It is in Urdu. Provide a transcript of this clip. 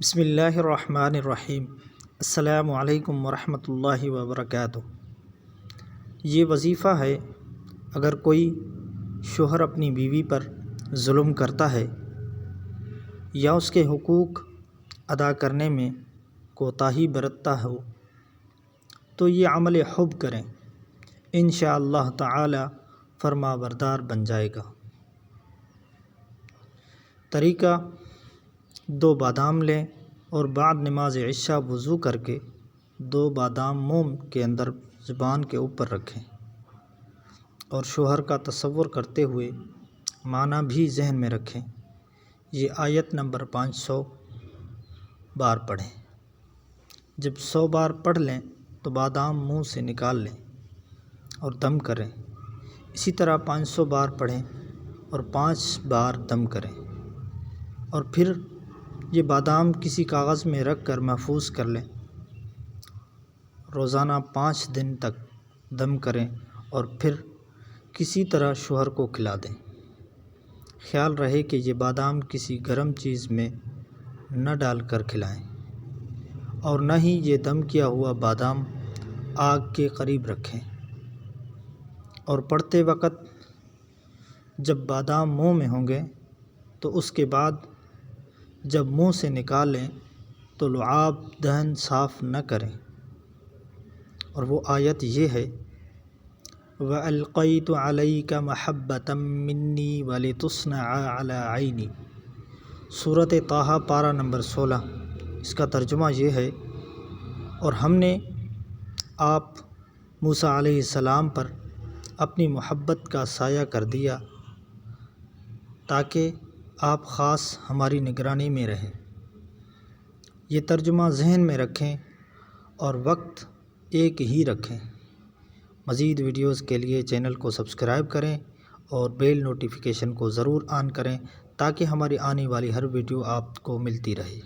بسم اللہ الرحمن الرحیم۔ السلام علیکم ورحمۃ اللہ وبرکاتہ۔ یہ وظیفہ ہے، اگر کوئی شوہر اپنی بیوی پر ظلم کرتا ہے یا اس کے حقوق ادا کرنے میں کوتاہی برتتا ہو تو یہ عمل حب کریں، انشاءاللہ تعالی فرمانبردار بن جائے گا۔ طریقہ: 2 بادام لیں اور بعد نماز عشاء وضو کر کے 2 بادام منہ کے اندر زبان کے اوپر رکھیں اور شوہر کا تصور کرتے ہوئے معنی بھی ذہن میں رکھیں۔ یہ آیت نمبر 500 بار پڑھیں۔ جب 100 بار پڑھ لیں تو بادام منہ سے نکال لیں اور دم کریں۔ اسی طرح 500 بار پڑھیں اور 5 بار دم کریں، اور پھر یہ بادام کسی کاغذ میں رکھ کر محفوظ کر لیں۔ روزانہ 5 دن تک دم کریں اور پھر کسی طرح شوہر کو کھلا دیں۔ خیال رہے کہ یہ بادام کسی گرم چیز میں نہ ڈال کر کھلائیں، اور نہ ہی یہ دم کیا ہوا بادام آگ کے قریب رکھیں، اور پڑھتے وقت جب بادام منہ میں ہوں گے تو اس کے بعد جب منہ سے نکالیں تو لعاب دہن صاف نہ کریں۔ اور وہ آیت یہ ہے: وَأَلْقَيْتُ عَلَيْكَ مَحَبَّةً مِّنِّي وَلِتُصْنَعَ عَلَىٰ عَيْنِي۔ سورۃ طٰہٰ پارہ نمبر 16۔ اس کا ترجمہ یہ ہے: اور ہم نے آپ موسیٰ علیہ السلام پر اپنی محبت کا سایہ کر دیا تاکہ آپ خاص ہماری نگرانی میں رہیں۔ یہ ترجمہ ذہن میں رکھیں اور وقت ایک ہی رکھیں۔ مزید ویڈیوز کے لیے چینل کو سبسکرائب کریں اور بیل نوٹیفیکیشن کو ضرور آن کریں تاکہ ہماری آنے والی ہر ویڈیو آپ کو ملتی رہے۔